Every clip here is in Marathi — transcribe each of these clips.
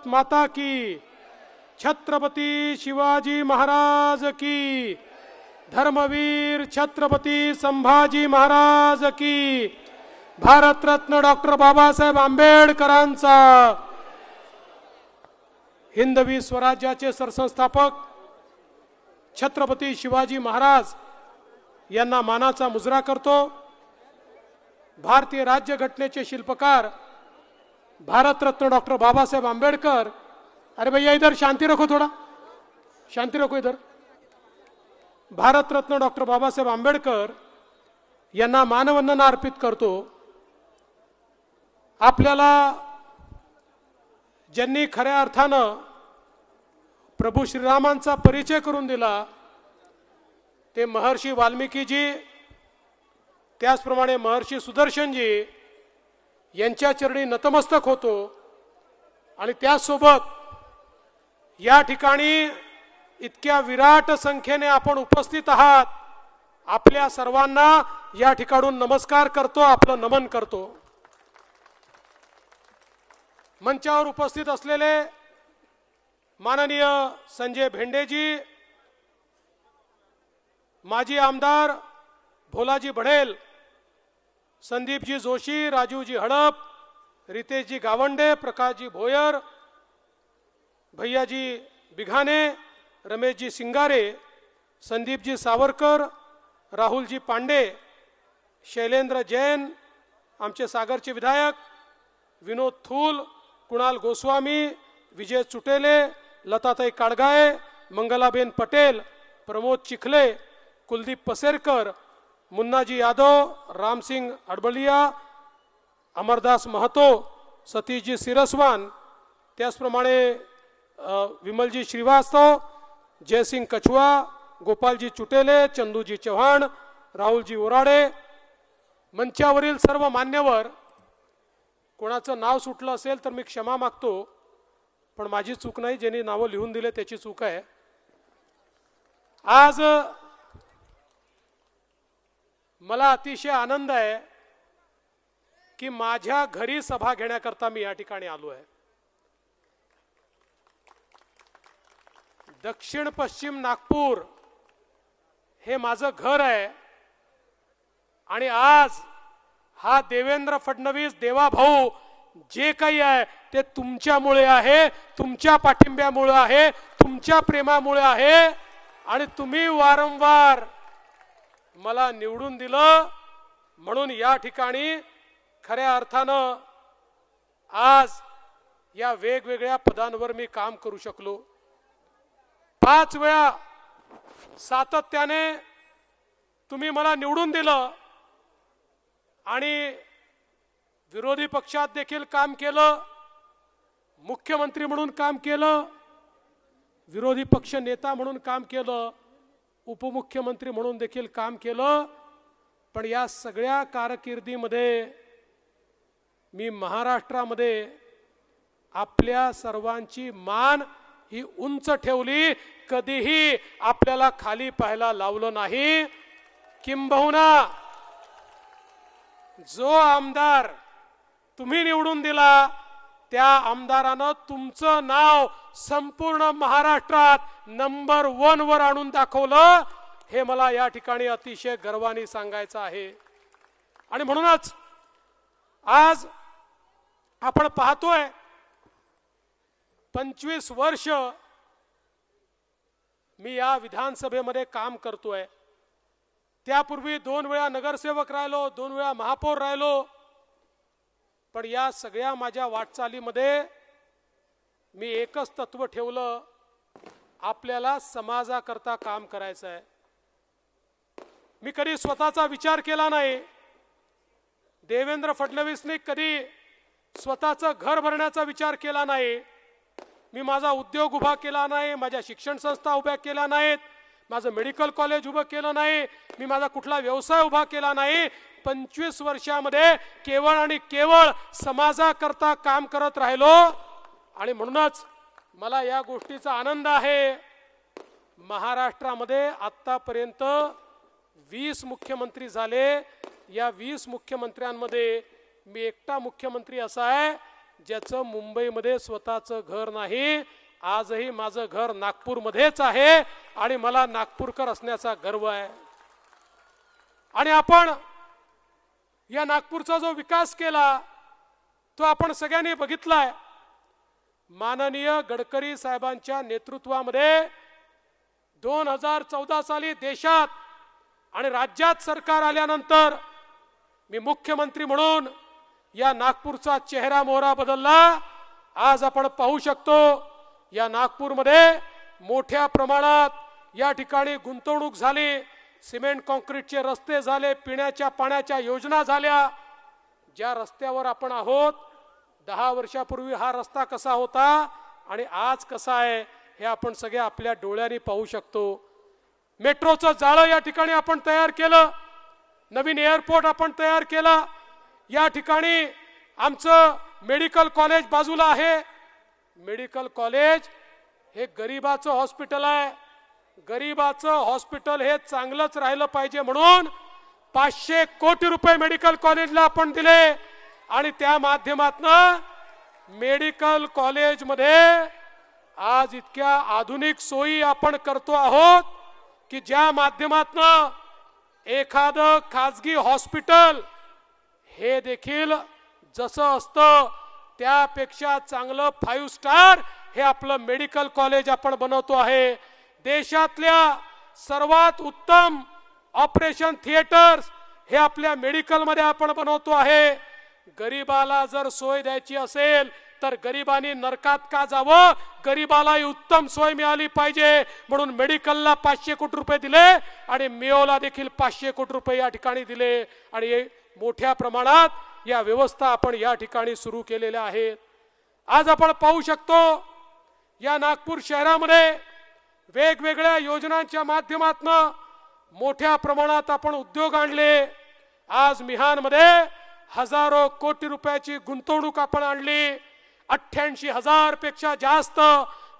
माता की, छत्रपति शिवाजी महाराज की, धर्मवीर छत्रपति संभाजी महाराज की, भारतरत्न डॉक्टर बाबासाहेब आंबेडकरांचा, हिंदवी स्वराज्याचे सरसंस्थापक छत्रपति शिवाजी महाराज यांना मानाचा मुजरा करतो। भारतीय राज्यघटनेचे शिल्पकार भारतरत्न डॉक्टर बाबासाहेब आंबेडकर, अरे भैया इधर शांति रखो, थोड़ा शांति रखो इधर। भारतरत्न डॉक्टर बाबासाहेब आंबेडकर यांना मानवंदना अर्पित करतो। आपल्याला ज्यांनी खऱ्या अर्थानं प्रभू श्रीरामांचा परिचय करून दिला ते महर्षी वाल्मिकीजी, त्याचप्रमाणे महर्षी सुदर्शनजी यांच्या चरणी नतमस्तक होतो। आणि त्यासोबत या ठिकाणी इतक्या विराट संख्येने आपण उपस्थित आहात, आपल्या सर्वांना या ठिकाणून नमस्कार करतो, आपलं नमन करतो। मंचावर उपस्थित असलेले माननीय संजय भेंडेजी, माजी आमदार भोलाजी बढेल, संदीपजी जोशी, राजूजी हड़प, रितेशजी गावंडे, प्रकाशजी भोयर, भैयाजी बिघाने, रमेशजी सिंगारे, संदीपजी सावरकर, राहुलजी पांडे, शैलेंद्र जैन, आमचे सागरचे विधायक, विनोद थूल, कुणाल गोस्वामी, विजय चुटेले, लताताई काडगाळे, मंगलाबेन पटेल, प्रमोद चिखले, कुलदीप पसेरकर, मुन्नाजी यादव, रामसिंग अडबलिया, अमरदास महतो, सतीशजी सिरसवान, त्याचप्रमाणे विमलजी श्रीवास्तव, जयसिंग कछुआ, गोपालजी चुटेले, चंदूजी चव्हाण, राहुलजी ओराडे, मंचावरील सर्व मान्यवर, कोणाचं नाव सुटलं असेल तर मी क्षमा मागतो, पण माझी चूक नाही, ज्यांनी नावं लिहून दिले त्याची चूक आहे। आज मला अतिशय आनंद आहे की माझ्या घरी सभा घेण्याकरता मी या ठिकाणी आलो आहे। दक्षिण पश्चिम नागपूर हे माझं घर आहे आणि आज हा देवेंद्र फडणवीस देवा भाऊ जे काही आहे ते तुमच्यामुळे आहे, तुमच्या पाठिंब्यामुळे आहे, तुमच्या प्रेमामुळे आहे आणि तुम्ही वारंवार मला निवडून दिलं म्हणून या ठिकाणी खऱ्या अर्थानं आज या वेगवेगळ्या पदांवर मी काम करू शकलो। 5 वेळा सातत्याने तुम्ही मला निवडून दिलं आणि विरोधी पक्षात देखील काम केलं, मुख्यमंत्री म्हणून काम केलं, विरोधी पक्ष नेता म्हणून काम केलं, उपमुख्यमंत्री म्हणून देखील काम केलं। पण या सगळ्या कारकिर्दीमध्ये मी महाराष्ट्रामध्ये आपल्या सर्वांची मान ही उंच ठेवली, कधीही आपल्याला खाली पाहायला लावलं नाही। किंबहुना जो आमदार तुम्ही निवडून दिला त्या आमदारानं तुमचं नाव संपूर्ण महाराष्ट्रात नंबर 1 वर आणून दाखवलं, हे मला या ठिकाणी अतिशय गर्वाने सांगायचं आहे। आणि म्हणूनच आज आपण पाहतोय 25 वर्ष मी या विधानसभेमध्ये काम करतोय। त्यापूर्वी 2 वेळा नगरसेवक राहिलो, 2 वेळा महापौर राहिलो, पण या सगळ्या माझ्या वाटचालीमध्ये मी एकच तत्व ठेवलं, आपल्याला समाजाकरता काम करायचं आहे। मी कधी स्वतःचा विचार केला नाही, देवेंद्र फडणवीसने कधी स्वतःचं घर भरण्याचा विचार केला नाही, मी माझा उद्योग उभा केला नाही, माझ्या शिक्षण संस्था उभ्या केल्या नाहीत, माझं मेडिकल कॉलेज उभं केलं नाही, मी माझा कुठला व्यवसाय उभा केला नाही। 25 वर्षामध्ये केवळ आणि केवळ समाजाकरता काम करत राहिलो आणि म्हणूनच मला या गोष्टीचा आनंद आहे। महाराष्ट्रामध्ये आतापर्यंत 20 मुख्यमंत्री झाले, या 20 मुख्यमंत्र्यांमध्ये मी एकटा मुख्यमंत्री असा आहे ज्याचं मुंबईमध्ये स्वतःचं घर नाही, आजही माझं घर नागपूरमध्येच आहे आणि मला नागपूरकर असण्याचा गर्व आहे। आणि आपण या नागपूरचा जो विकास केला तो आपण सगळ्यांनी बघितलाय। माननीय गडकरी साहेबांच्या नेतृत्वामध्ये 2014 साली देशात आणि राज्यात सरकार आल्यानंतर मी मुख्यमंत्री म्हणून या नागपूरचा चेहरा मोहरा बदलला। आज आपण पाहू शकतो या नागपूरमध्ये मोठ्या प्रमाणात या ठिकाणी गुंतवणूक झाली, सिमेंट काँक्रीटचे रस्ते झाले, पिण्याच्या पाण्याच्या योजना झाल्या। ज्या रस्त्यावर आपण आहोत 10 वर्षापूर्वी हा रस्ता कसा होता आणि आज कसा आहे हे आपण सगळे आपल्या डोळ्यांनी पाहू शकतो। मेट्रोचं जाळं या ठिकाणी आपण तयार केलं, नवीन एअरपोर्ट आपण तयार केला। या ठिकाणी आमचं मेडिकल कॉलेज बाजूला आहे। मेडिकल कॉलेज हे गरीबाचं हॉस्पिटल आहे। गरीबाचं हॉस्पिटल हे चांगलंच राहिलं पाहिजे म्हणून 500 कोटी रुपये मेडिकल कॉलेजला आपण दिले आणि त्या माध्यमातून मेडिकल कॉलेजमध्ये आज इतक्या आधुनिक सोयी आपण करतो आहोत की ज्या माध्यमातून एखादं खाजगी हॉस्पिटल हे देखील जसं असतं त्यापेक्षा चांगलं 5 स्टार हे आपलं मेडिकल कॉलेज आपण बनवतो आहे। देशातल्या सर्वात उत्तम ऑपरेशन थिएटर्स हे आपल्या मेडिकल मध्ये आपण बनवतो आहे। गरीबाला जर सोय द्यायची असेल तर गरीबांनी नरकात का जावं, गरीबालाही उत्तम सोय मिळाली पाहिजे म्हणून मेडिकलला 500 कोटी रुपये दिले आणि मिओला देखील 500 कोटी रुपये या ठिकाणी दिले आणि मोठ्या प्रमाणात या व्यवस्था आपण या ठिकाणी सुरू केलेल्या आहेत। आज आपण पाहू शकतो या नागपूर शहरामध्ये वेगवेगळ्या योजनांच्या माध्यमातून मोठ्या प्रमाणात आपण उद्योग आणले। आज मिहानमध्ये हजारो कोटी रुपयाची गुंतवणूक आपण आणली। 88,000 पेक्षा जास्त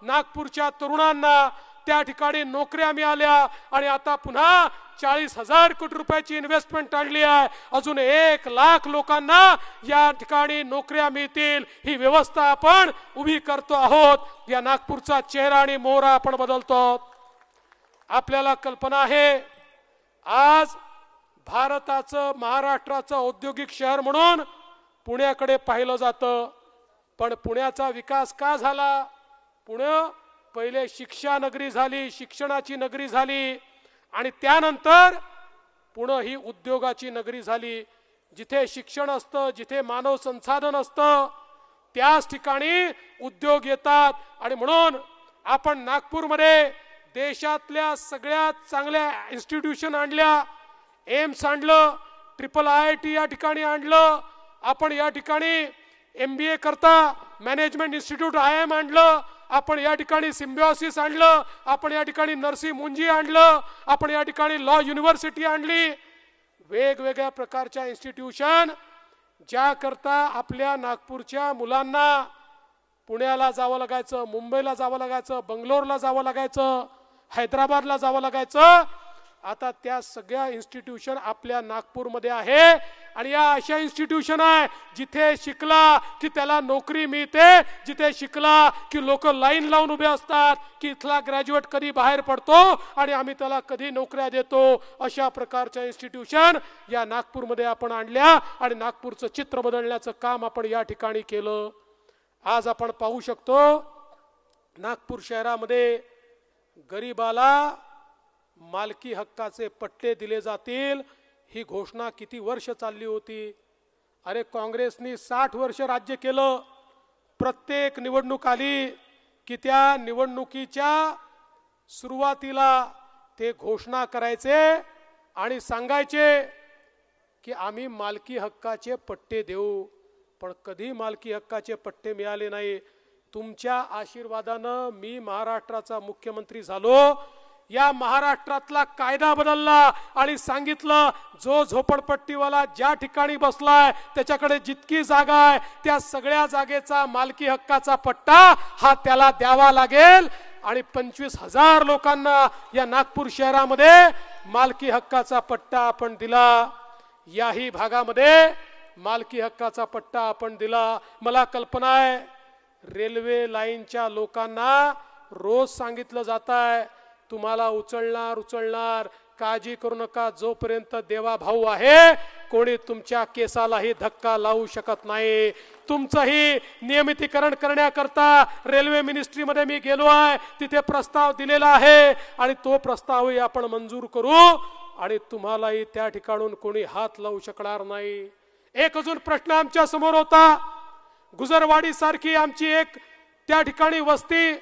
नागपूरच्या तरुणांना त्या ठिकाणी नोकऱ्या मिळाल्या आणि आता पुन्हा 40,000 कोटी रुपयाची इन्व्हेस्टमेंट आणली आहे। अजून 1 लाख लोकांना या ठिकाणी नोकऱ्या मिळतील ही व्यवस्था आपण उभी करतो आहोत। या नागपूरचा चेहरा आणि मोहरा आपण बदलतो आहोत। आपल्याला कल्पना आहे आज भारताचं महाराष्ट्राचं औद्योगिक शहर म्हणून पुण्याकडे पाहिलं जातं, पण पुण्याचा विकास का झाला? पुणे पहिले शिक्षा नगरी झाली, शिक्षणाची नगरी झाली आणि त्यानंतर पुणे ही उद्योगाची नगरी झाली। जिथे शिक्षण असतं, जिथे मानव संसाधन असतं त्याच ठिकाणी उद्योग येतात आणि म्हणून आपण नागपूरमध्ये देशातल्या सगळ्यात चांगल्या इन्स्टिट्यूशन आणल्या। एम्स आणलं, IIIT या ठिकाणी आणलं, आपण या ठिकाणी MBA करता मॅनेजमेंट इन्स्टिट्यूट IIM आणलं, आपण या ठिकाणी सिम्बियोसिस आणलं, आपण या ठिकाणी नरसी मुंजी आणलं, आपण या ठिकाणी लॉ युनिव्हर्सिटी आणली। वेगवेगळ्या प्रकारच्या इन्स्टिट्यूशन ज्या करता आपल्या नागपूरच्या मुलांना पुण्याला जावं लागायचं, मुंबईला जावं लागायचं, बंगलोरला जावं लागायचं, हैदराबादला जावं लागायचं, आता त्या सगळ्या इन्स्टिट्यूशन आपल्या नागपूरमध्ये आहे आणि या अशा इन्स्टिट्यूशन आहे जिथे शिकला की त्याला नोकरी मिळते, जिथे शिकला की लोक लाईन लावून उभे असतात की इथला ग्रॅज्युएट कधी बाहेर पडतो आणि आम्ही त्याला कधी नोकऱ्या देतो। अशा प्रकारच्या इन्स्टिट्यूशन या नागपूरमध्ये आपण आणल्या आणि नागपूरचं चित्र बदलण्याचं काम आपण या ठिकाणी केलं। आज आपण पाहू शकतो नागपूर शहरामध्ये गरीबाला मालकी हक्काचे पट्टे दिले जातील ही घोषणा किती वर्ष चालली होती। अरे काँग्रेसनी 60 वर्ष राज्य केलं। प्रत्येक निवडणूक आली की त्या निवडणुकीच्या सुरुवातीला ते घोषणा करायचे आणि सांगायचे की आम्ही मालकी हक्काचे पट्टे देऊ, पण कधी मालकी हक्काचे पट्टे मिळाले नाही। तुमच्या आशीर्वादानं मी महाराष्ट्राचा मुख्यमंत्री झालो। या महाराष्ट्रातला कायदा बदलला आणि सांगितलं जो झोपडपट्टीवाला ज्या ठिकाणी बसलाय त्याच्याकडे जितकी जागा आहे त्या सगळ्या जागेचा मालकी हक्काचा पट्टा हा त्याला द्यावा लागेल आणि 25,000 लोकांना या नागपूर शहरामध्ये मालकी हक्काचा पट्टा आपण दिला। याही भागामध्ये मालकी हक्काचा पट्टा आपण दिला। मला कल्पना आहे रेल्वे लाईनच्या लोकांना रोज सांगितलं जात आहे तुम्हाला उचलणार, काळजी करू नका, जोपर्यंत देवा भाऊ आहे कोणी तुमच्या केसालाही धक्का लावू शकत नाही। तुमचंही नियमितीकरण करण्याकरता रेल्वे मिनिस्ट्रीमध्ये मी गेलो आहे, तिथे प्रस्ताव दिलेला आहे आणि तो प्रस्तावही आपण मंजूर करू आणि तुम्हालाही त्या ठिकाणून कोणी हात लावू शकणार नाही। एक अजून प्रश्न आमच्या समोर होता, गुजरवाडी सारखी आमची एक त्या ठिकाणी वस्ती,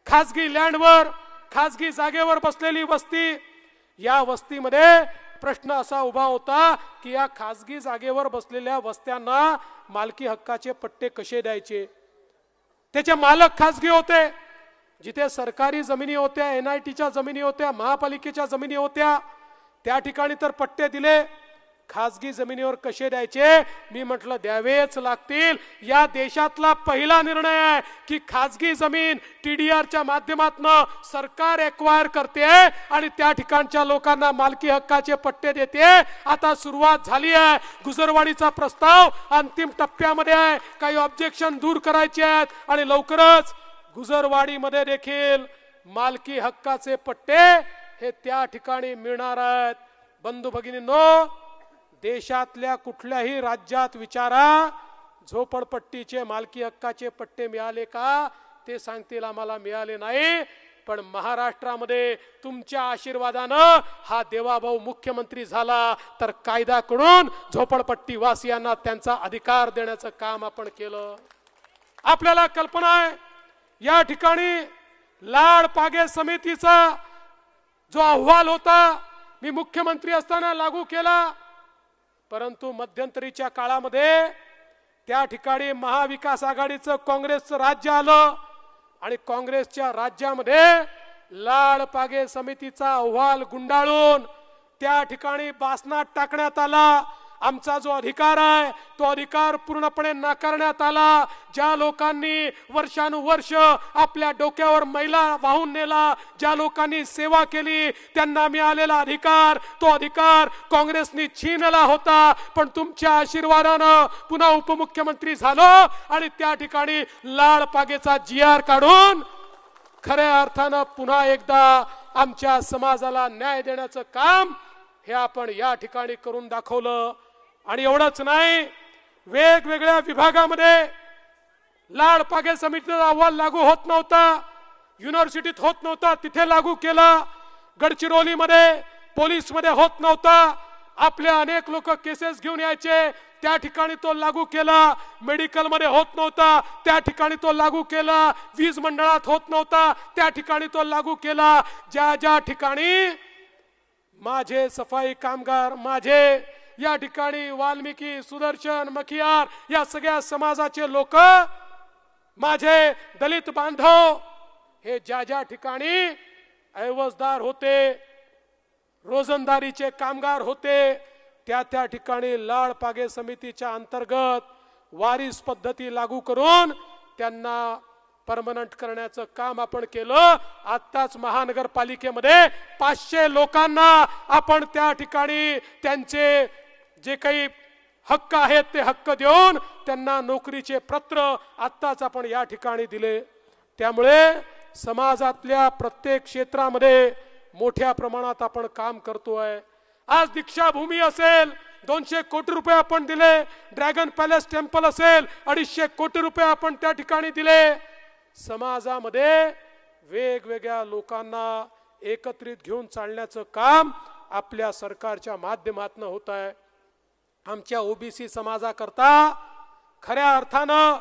खासगी लँडवर खासगी जागेवर बसलेली वस्ती, या वस्तीमध्ये प्रश्न असा उभा होता की या खासगी जागेवर बसलेल्या वस्त्यांना मालकी हक्काचे पट्टे कसे द्यायचे। त्याचे मालक खासगी होते, जिथे सरकारी जमिनी होत्या, NITच्या जमिनी होत्या, महापालिकेच्या जमिनी होत्या, त्या ठिकाणी तर पट्टे दिले, खासगी जमिनीवर कसे द्यायचे? मी म्हटलं द्यावेच लागतील। या देशातला पहिला निर्णय आहे की खासगी जमीन TDRच्या माध्यमातून सरकार एक्वायर करते आणि त्या ठिकाणच्या लोकांना मालकी हक्काचे पट्टे देते। आता सुरुवात झाली आहे, गुजरवाडीचा प्रस्ताव अंतिम टप्प्यामध्ये आहे, काही ऑब्जेक्शन दूर करायचे आहेत आणि लवकरच गुजरवाडीमध्ये देखील मालकी हक्काचे पट्टे हे त्या ठिकाणी मिळणार आहेत। बंधू भगिनींनो, देशातल्या कुठल्याही राज्यात विचारा झोपडपट्टीचे मालकी हक्काचे पट्टे मिळाले का? ते सांगतील आम्हाला मिळाले नाही। पण महाराष्ट्रामध्ये तुमच्या आशीर्वादानं हा देवाभाऊ मुख्यमंत्री झाला तर कायदा करून झोपडपट्टी वासियांना त्यांचा अधिकार देण्याचं काम आपण केलं। आपल्याला कल्पना आहे या ठिकाणी लाड पागे समितीचा जो अहवाल होता मी मुख्यमंत्री असताना लागू केला, परंतु मध्यंतरीच्या काळामध्ये त्या ठिकाणी महाविकास आघाडीचं काँग्रेसचं राज्य आलं आणि काँग्रेसच्या राज्यामध्ये लाड पागे समितीचा अहवाल गुंडाळून त्या ठिकाणी बासनात टाकण्यात आला। आमचा जो अधिकार आहे तो अधिकार पूर्णपणे नाकारण्यात आला। ज्या लोकांनी वर्षानुवर्ष आपल्या डोक्यावर मैला वाहून नेला, ज्या लोकांनी सेवा केली, त्यांना मिळालेला अधिकार तो अधिकार काँग्रेसने छीनला होता। पण तुमच्या आशीर्वादानं पुन्हा उपमुख्यमंत्री झालो आणि त्या ठिकाणी लाड पागेचा GR काढून खऱ्या अर्थानं पुन्हा एकदा आमच्या समाजाला न्याय देण्याचं काम हे आपण या ठिकाणी करून दाखवलं। आणि एवढंच नाही, वेगवेगळ्या विभागामध्ये लाड पागे समितीचा अहवाल लागू होत नव्हता, युनिव्हर्सिटीत होत नव्हता, तिथे लागू केला। गडचिरोलीमध्ये पोलीसमध्ये होत नव्हता, आपले अनेक लोक केसेस घेऊन यायचे, त्या ठिकाणी तो लागू केला। मेडिकल मध्ये होत नव्हता, त्या ठिकाणी तो लागू केला। वीज मंडळात होत नव्हता, त्या ठिकाणी तो लागू केला। ज्या ज्या ठिकाणी माझे सफाई कामगार, माझे या ठिकाणी वाल्मिकी, सुदर्शन, मखियार या सगळ्या समाजाचे लोक, माझे दलित बांधव हे ज्या ज्या ठिकाणी ऐवजदार होते, रोजंदारीचे कामगार होते, त्या त्या ठिकाणी लाड पागे समितीच्या अंतर्गत वारीस पद्धती लागू करून त्यांना परमनंट करण्याचं काम आपण केलं। आताच महानगरपालिकेमध्ये 500 लोकांना आपण त्या ठिकाणी त्यांचे जे काही हक्क आहेत ते हक्क देऊन त्यांना नोकरीचे पत्र आताच आपण या ठिकाणी दिले। त्यामुळे समाजातल्या प्रत्येक क्षेत्रामध्ये मोठ्या प्रमाणात आपण काम करतोय। आज दीक्षाभूमी असेल 200 कोटी रुपये आपण दिले, ड्रॅगन पॅलेस टेम्पल असेल 250 कोटी रुपये आपण त्या ठिकाणी दिले। समाजामध्ये वेगवेगळ्या लोकांना एकत्रित घेऊन चालण्याचं काम आपल्या सरकारच्या माध्यमातून होत आहे। आमच्या OBC समाजाकरता खऱ्या अर्थानं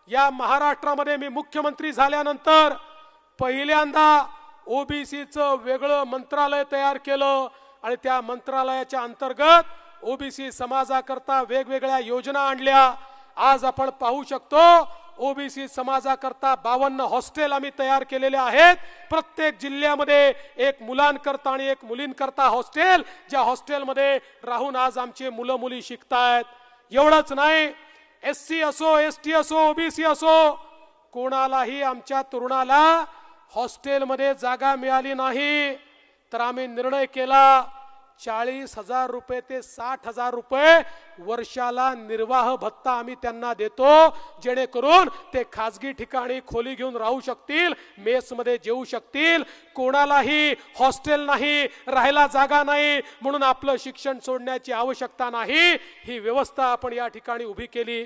या महाराष्ट्रामध्ये मी मुख्यमंत्री झाल्यानंतर पहिल्यांदा OBCचं वेगळं मंत्रालय तयार केलं आणि त्या मंत्रालयाच्या अंतर्गत OBC समाजाकरता वेगवेगळ्या योजना आणल्या। आज आपण पाहू शकतो OBC समाजाकरता 52 हॉस्टेल आम्ही तयार केलेले आहेत। प्रत्येक जिल्ह्यामध्ये एक मुलांकरता आणि एक मुलींकरता हॉस्टेल, ज्या हॉस्टेलमध्ये राहून आज आमचे मुलं मुली शिकतायत। एवढंच नाही, SC असो, ST असो, OBC असो, कोणालाही आमच्या तरुणाला हॉस्टेलमध्ये जागा मिळाली नाही तर आम्ही निर्णय केला 40,000 रुपये ते 60,000 रुपये वर्षाला निर्वाह भत्ता आम्ही त्यांना देतो, जेणेकरून ते खाजगी ठिकाणी खोली घेऊन राहू शकतील, मेसमध्ये जेवू शकतील, कोणालाही हॉस्टेल नाही, राहायला जागा नाही म्हणून आपलं शिक्षण सोडण्याची आवश्यकता नाही. ही व्यवस्था आपण या ठिकाणी उभी केली.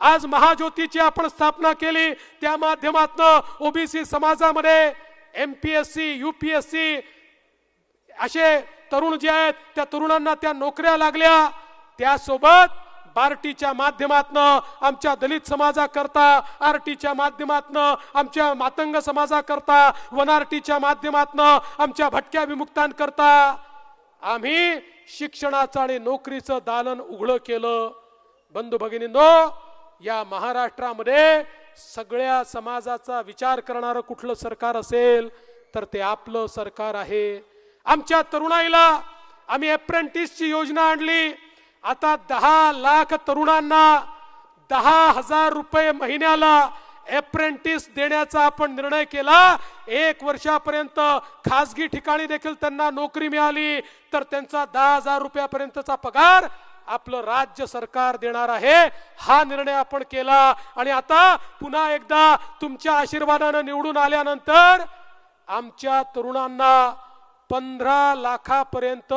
आज महाज्योतीची आपण स्थापना केली, त्या माध्यमातून ओबीसी समाजामध्ये MPSC UPSC असे तरुण जे आहेत त्या तरुणांना त्या नोकऱ्या लागल्या. त्यासोबत बार्टीच्या माध्यमातून आमच्या दलित समाजाकरता, आरटीच्या माध्यमातून आमच्या मातंग समाजाकरता, वनआरटीच्या माध्यमातून आमच्या भटक्या विमुक्तांकरता आम्ही शिक्षणाचं आणि नोकरीचं दालन उघडं केलं. बंधू भगिनींनो, या महाराष्ट्रामध्ये सगळ्या समाजाचा विचार करणारं कुठलं सरकार असेल तर ते आपलं सरकार आहे. आमच्या तरुणाईला आम्ही अप्रेंटिसची योजना आणली. आता 10 लाख तरुणांना 10,000 रुपये महिन्याला अप्रेंटिस देण्याचा आपण निर्णय केला. 1 वर्षापर्यंत खासगी ठिकाणी देखील त्यांना नोकरी मिळाली तर त्यांचा 10,000 रुपयापर्यंतचा पगार आपलं राज्य सरकार देणार आहे. हा निर्णय आपण केला आणि आता पुन्हा एकदा तुमच्या आशीर्वादाने निवडून आल्यानंतर आमच्या तरुणांना 15 लाखापर्यंत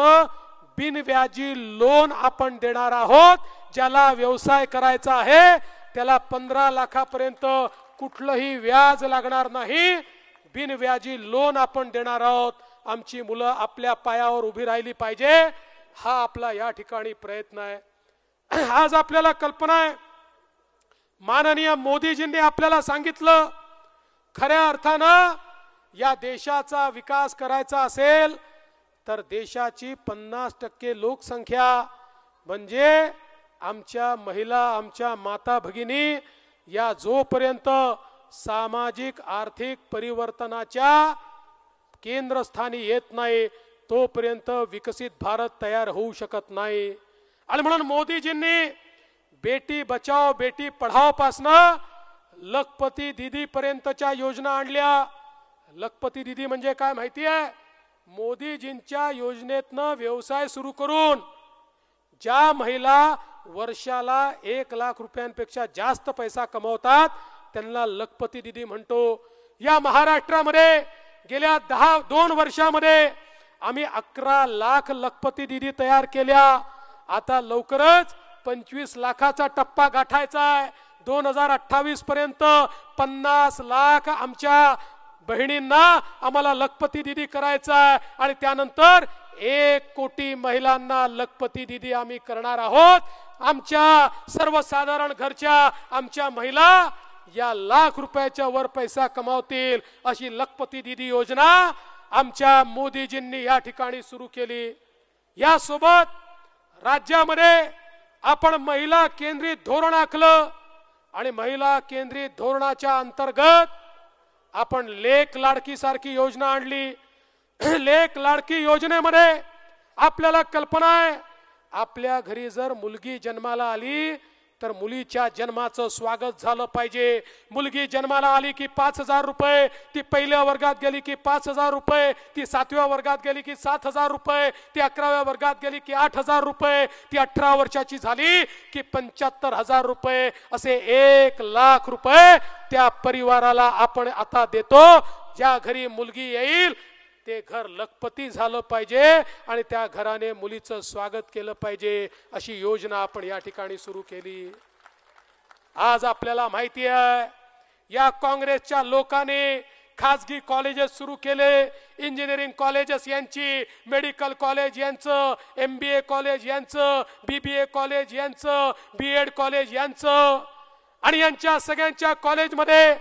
बिनव्याजी लोन आपण देणार आहोत. ज्याला व्यवसाय करायचा आहे त्याला 15 लाखापर्यंत कुठलंही व्याज लागणार नाही, बिनव्याजी लोन आपण देणार आहोत. आमची मुलं आपल्या पायावर उभी राहिली पाहिजे, हा आपला या ठिकाणी प्रयत्न आहे. आज आपल्याला कल्पना आहे, माननीय मोदीजींनी आपल्याला सांगितलं, खऱ्या अर्थानं या देशाचा विकास करायचा असेल तर देशाची 50% लोकसंख्या म्हणजे आमच्या महिला, आमच्या माता भगिनी या जोपर्यंत सामाजिक आर्थिक परिवर्तनाच्या केंद्रस्थानी येत नाही तोपर्यंत विकसित भारत तयार होऊ शकत नाही. आणि म्हणून मोदीजींनी बेटी बचाओ बेटी पढाओ पासनं लखपती दीदी पर्यंतच्या योजना आणल्या. लखपती दीदी म्हणजे काय माहिती आहे? मोदीजींच्या योजनेतनं व्यवसाय सुरू करून ज्या महिला वर्षाला 1 लाख रुपयांपेक्षा जास्त पैसा कमवतात त्यांना लखपती दीदी म्हणतो. या महाराष्ट्रामध्ये गेल्या 2 वर्षामध्ये आम्ही 11 लाख लखपती दीदी तयार केल्या. आता लवकरच 25 लाखाचा टप्पा गाठायचा आहे. 2028 पर्यंत 50 लाख आमच्या बहिणींना आम्हाला लखपती दीदी करायचा आहे आणि त्यानंतर 1 कोटी महिलांना लखपती दीदी आम्ही करणार आहोत. आमच्या सर्वसाधारण घरच्या आमच्या महिला या लाख रुपयाच्या वर पैसा कमावतील अशी लखपती दीदी योजना आमच्या मोदीजींनी या ठिकाणी सुरू केली. यासोबत राज्यामध्ये आपण महिला केंद्रित धोरण आखलं आणि महिला केंद्रित धोरणाच्या अंतर्गत आपण लेक लाडकी सारखी योजना आणली. लेक लाडकी योजनेमध्ये आपल्याला कल्पना आहे, आपल्या घरी जर मुलगी जन्माला आली तर मुलीच्या जन्माचं स्वागत झालं पाहिजे. मुलगी जन्माला आली की 5,000 रुपये, ती पहिल्या वर्गात गेली की 5,000 रुपये, ती 7व्या वर्गात गेली की 7,000 रुपये, ती 11व्या वर्गात गेली की 8,000 रुपये, ती 18 वर्षाची झाली की 75,000 रुपये, असे 1 लाख रुपये त्या परिवाराला आपण आता देतो. ज्या घरी मुलगी येईल ते घर लखपती झालं पाहिजे आणि त्या घराने मुलीचं स्वागत केलं पाहिजे, अशी योजना आपण या ठिकाणी सुरू केली. आज आपल्याला माहिती आहे, या काँग्रेसच्या लोकांनी खासगी कॉलेजेस सुरू केले. इंजिनिअरिंग कॉलेजेस यांची, मेडिकल कॉलेज यांचं, MBA कॉलेज यांचं, BBA कॉलेज यांचं, BEd कॉलेज यांचं आणि यांच्या सगळ्यांच्या कॉलेजमध्ये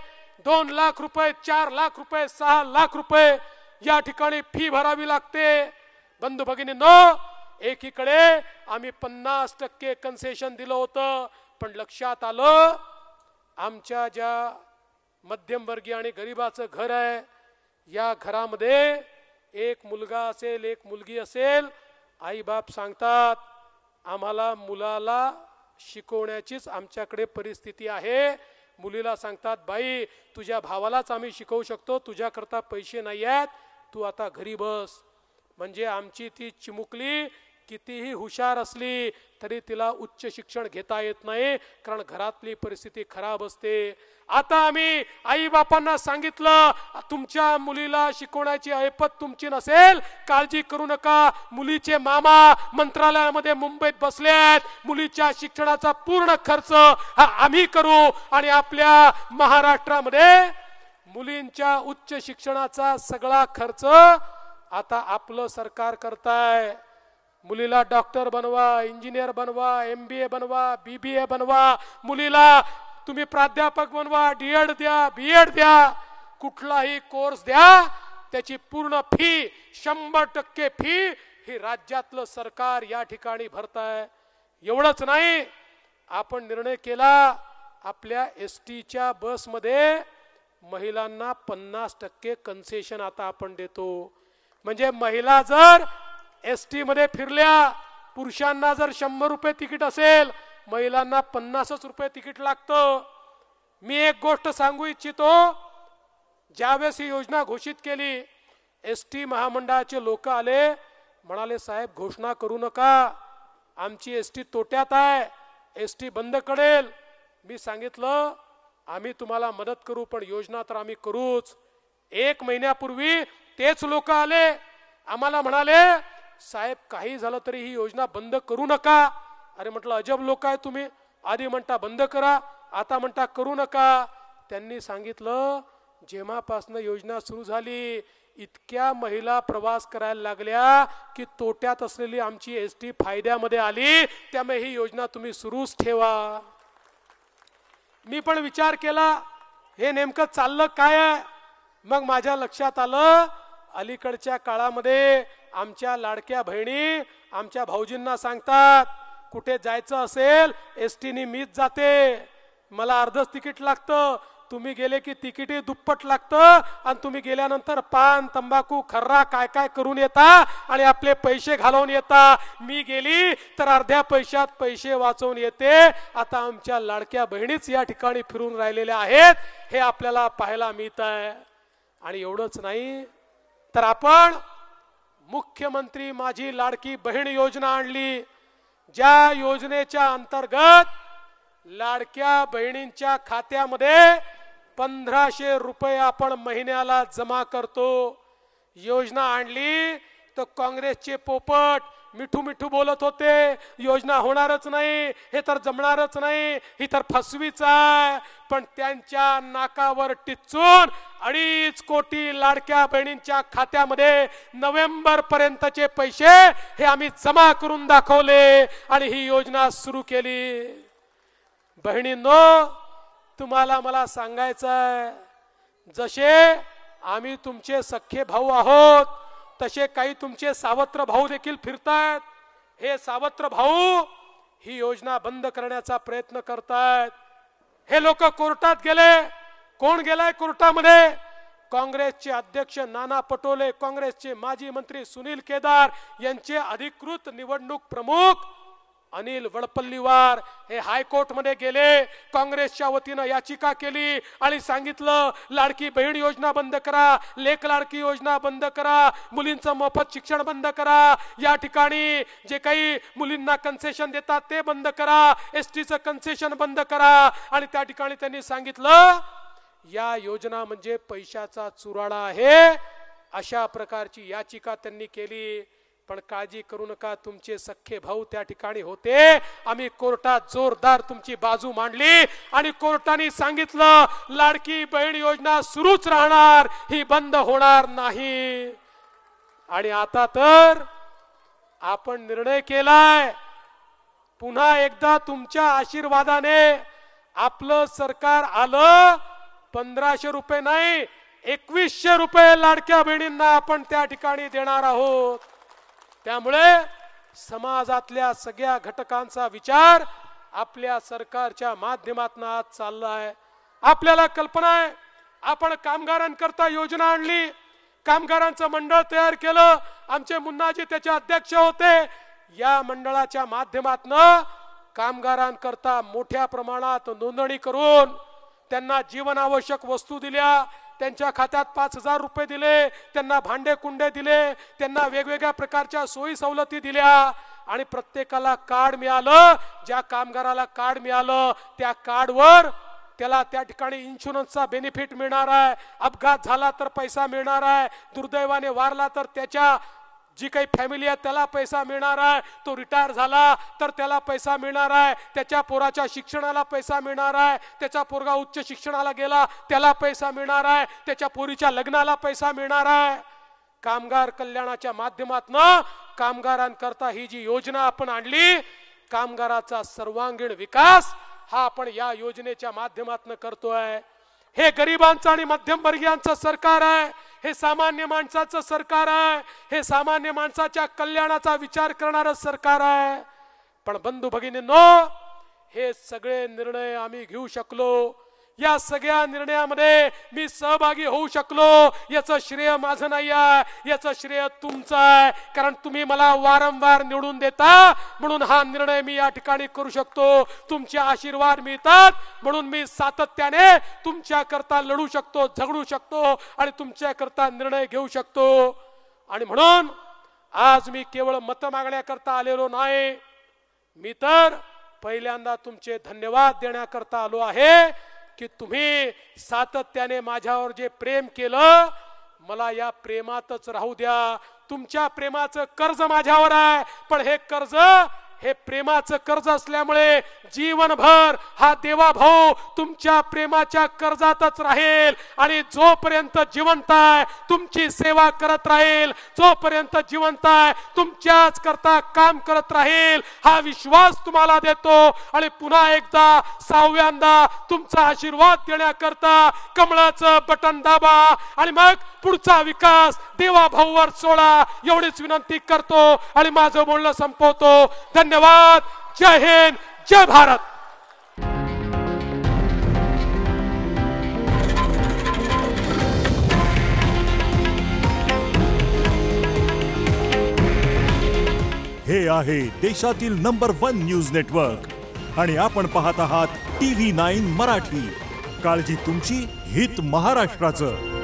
2 लाख रुपये, 4 लाख रुपये, 6 लाख रुपये या ठिकाणी फी भरावी लागते. बंधू भगिनींनो, एकीकडे आम्ही 50% कन्सेशन दिलं होतं, पण लक्षात आलं आमच्या ज्या मध्यमवर्गीय आणि गरिबाचं घर आहे या घरामध्ये 1 मुलगा असेल 1 मुलगी असेल, आई बाप सांगतात आम्हाला मुलाला शिकवण्याचीच आमच्याकडे परिस्थिती आहे. मुलीला सांगतात बाई तुझ्या भावालाच आम्ही शिकवू शकतो, तुझ्याकरता पैसे नाही आहेत, तू आता घरी बस. म्हणजे आमची ती चिमुकली कितीही हुशार असली तरी तिला उच्च शिक्षण घेता येत नाही, कारण घरातली परिस्थिती खराब असते. आता आम्ही आई बापांना सांगितलं, तुमच्या मुलीला शिकवण्याची ऐपत तुमची नसेल, काळजी करू नका. मुलीचे मामा मंत्रालयामध्ये मुंबईत बसले आहेत, मुलीच्या शिक्षणाचा पूर्ण खर्च हा आम्ही करू. आणि आपल्या महाराष्ट्रामध्ये मुलींच्या उच्च शिक्षणाचा सगळा खर्च आता आपलं सरकार करताय. मुलीला डॉक्टर बनवा, इंजिनियर बनवा, MBA बनवा, BBA बनवा, मुलीला तुम्ही प्राध्यापक बनवा, DED द्या, BEd द्या, कुठलाही कोर्स द्या, त्याची पूर्ण फी 100% फी ही राज्यातलं सरकार या ठिकाणी भरताय. एवढंच नाही, आपण निर्णय केला आपल्या STच्या बसमध्ये महिलांना 50% कन्सेशन आता आपण देतो. म्हणजे महिला जर ST मध्ये फिरल्या, पुरुषांना जर 100 रुपये तिकीट असेल, महिलांना 50 रुपये तिकीट लागतं. मी एक गोष्ट सांगू इच्छितो, ज्यावेळेस ही योजना घोषित केली, ST महामंडळाचे लोक आले, म्हणाले साहेब घोषणा करू नका, आमची ST तोट्यात आहे, ST बंद करेल. मी सांगितलं आम्ही तुम्हाला मदत करू, पण योजना तर आम्ही करूच. 1 महिन्यापूर्वी तेच लोक आले, आम्हाला म्हणाले साहेब काही झालं तरी ही योजना बंद करू नका. अरे म्हटलं अजब लोक आहे तुम्ही, आधी म्हणता बंद करा, आता म्हणता करू नका. त्यांनी सांगितलं जेव्हापासून योजना सुरू झाली इतक्या महिला प्रवास करायला लागल्या की तोट्यात असलेली आमची ST फायद्यामध्ये आली, त्यामुळे ही योजना तुम्ही सुरूच ठेवा. मी पण विचार केला हे नेमकं चाललं काय आहे. मग माझ्या लक्षात आलं अलीकडच्या काळामध्ये आमच्या लाडक्या बहिणी आमच्या भाऊजींना सांगतात कुठे जायचं असेल STनी मीच जाते, मला अर्धच तिकीट लागतं, तुम्ही गेले की तिकीटही दुप्पट लागतं, आणि तुम्ही गेल्यानंतर पान तंबाखू खर्रा काय काय करून येता आणि आपले पैसे घालवून येता. मी गेली तर अर्ध्या पैशात पैसे वाचवून येते. आता आमच्या लाडक्या बहिणीच या ठिकाणी फिरून राहिलेल्या आहेत, हे आपल्याला पाहायला मिळत आहे. आणि एवढंच नाही तर आपण मुख्यमंत्री माझी लाडकी बहीण योजना आणली, ज्या योजनेच्या अंतर्गत लाडक्या बहिणींच्या खात्यामध्ये 1500 रुपये आपण महिन्याला जमा करतो. योजना आणली तर काँग्रेसचे पोपट मिठू मिठू बोलत होते, योजना होणारच नाही, हे तर जमणारच नाही, ही तर फसवीच आहे. पण त्यांच्या नाकावर टिचून 2.5 कोटी लाडक्या बहिणींच्या खात्यामध्ये नोव्हेंबर पर्यंतचे पैसे हे आम्ही जमा करून दाखवले आणि ही योजना सुरू केली. बहिणींनो, तुम्हाला मला सांगायचं आहे, जसे आम्ही तुमचे सख्खे भाऊ आहोत तसे काही तुमचे सावत्र भाऊ देखील फिरतायत. हे सावत्र भाऊ ही योजना बंद करण्याचा प्रयत्न करतायत. हे लोक कोर्टात गेले. कोण गेलाय कोर्टामध्ये? काँग्रेसचे अध्यक्ष नाना पटोले, काँग्रेसचे माजी मंत्री सुनील केदार यांचे अधिकृत निवडणूक प्रमुख अनिल वडपल्लीवार हे हायकोर्ट मध्ये गेले. काँग्रेसच्या वतीनं याचिका केली आणि सांगितलं लाडकी बहीण योजना बंद करा, लेक लाडकी योजना बंद करा, मुलींचं मोफत शिक्षण बंद करा, या ठिकाणी जे काही मुलींना कन्सेशन देतात ते बंद करा, STचं कन्सेशन बंद करा. आणि त्या ठिकाणी त्यांनी सांगितलं या योजना म्हणजे पैशाचा चुराडा आहे, अशा प्रकारची याचिका त्यांनी केली. पण काळजी करू नका, तुमचे सख्खे भाऊ त्या ठिकाणी होते. आम्ही कोर्टात जोरदार तुमची बाजू मांडली आणि कोर्टाने सांगितलं लाडकी बहीण योजना सुरूच राहणार, ही बंद होणार नाही. आणि आता तर आपण निर्णय केलाय, पुन्हा एकदा तुमच्या आशीर्वादाने आपलं सरकार आलं. 1500 रुपये नाही, 2100 रुपये लाडक्या बहिणींना आपण त्या ठिकाणी देणार आहोत. त्यामुळे समाजातल्या सगळ्या घटकांचा विचार आपल्या सरकारच्या माध्यमातून आज चालला आहे. आपल्याला कल्पना आहे, आपण कामगारांकरता योजना आणली, कामगारांचं मंडळ तयार केलं, आमचे मुन्नाजी त्याचे अध्यक्ष होते. या मंडळाच्या माध्यमातून कामगारांकरता मोठ्या प्रमाणात नोंदणी करून त्यांना जीवनावश्यक वस्तू दिल्या, त्यांच्या खात्यात 5,000 रुपये दिले, त्यांना भांडे कुंडे दिले, त्यांना वेगवेगळ्या प्रकारच्या सोयी सवलती दिल्या आणि प्रत्येकाला कार्ड मिळालं. ज्या कामगाराला कार्ड मिळालं त्या कार्डवर त्याला त्या ठिकाणी इन्शुरन्सचा बेनिफिट मिळणार आहे, अपघात झाला तर पैसा मिळणार आहे, दुर्दैवाने वारला तर त्याच्या जी काही फॅमिली आहे त्याला पैसा मिळणार आहे, तो रिटायर झाला तर त्याला पैसा मिळणार आहे, त्याच्या पोराच्या शिक्षणाला पैसा मिळणार आहे, त्याचा पोरगा उच्च शिक्षणाला गेला त्याला पैसा मिळणार आहे, त्याच्या पोरीच्या लग्नाला पैसा मिळणार आहे. कामगार कल्याणाच्या माध्यमातून कामगारांकरता ही जी योजना आपण आणली, कामगाराचा सर्वांगीण विकास हा आपण या योजनेच्या माध्यमातून करतोय. हे गरिबांचं आणि मध्यमवर्गीयांचं सरकार आहे, हे सामान्य माणसाचं सरकार आहे, हे सामान्य माणसाच्या कल्याणाचा विचार करणारं सरकार आहे. पण बंधू भगिनींनो, हे सगळे निर्णय आम्ही घेऊ शकलो, या सगळ्या निर्णयामध्ये मी सहभागी होऊ शकलो, याचं श्रेय माझं नाही आहे, याचं श्रेय तुमचं आहे. कारण तुम्ही मला वारंवार निवडून देता म्हणून हा निर्णय मी या ठिकाणी करू शकतो. तुमचे आशीर्वाद मिळतात म्हणून मी सातत्याने तुमच्या करता लढू शकतो, झगडू शकतो आणि तुमच्या करता निर्णय घेऊ शकतो. आणि म्हणून आज मी केवळ मत मागण्याकरता आलेलो नाही, मी तर पहिल्यांदा तुमचे धन्यवाद देण्याकरता आलो आहे की तुम्ही सातत्याने माझ्यावर जे प्रेम केलं, मला या प्रेमातच राहू द्या. तुमच्या प्रेमाचं कर्ज माझ्यावर आहे, पण हे कर्ज हे प्रेमाचं कर्ज असल्यामुळे जीवनभर हा देवाभाऊ तुमच्या प्रेमाच्या कर्जातच राहील आणि जोपर्यंत जिवंत आहे तुमची सेवा करत राहील, जोपर्यंत जिवंत आहे तुमच्याच करता काम करत राहील, हा विश्वास तुम्हाला देतो. आणि पुन्हा एकदा सहाव्यांदा तुमचा आशीर्वाद देण्याकरता कमळाचं बटन दाबा आणि मग पुढचा विकास देवाभाऊवर सोडा, एवढीच विनंती करतो आणि माझं बोलणं संपवतो. धन्यवाद. जय हिंद, जय भारत. हे आहे देशातील नंबर 1 न्यूज नेटवर्क आणि आपण पाहत आहात TV9 मराठी. काळजी तुमची, हित महाराष्ट्राचं.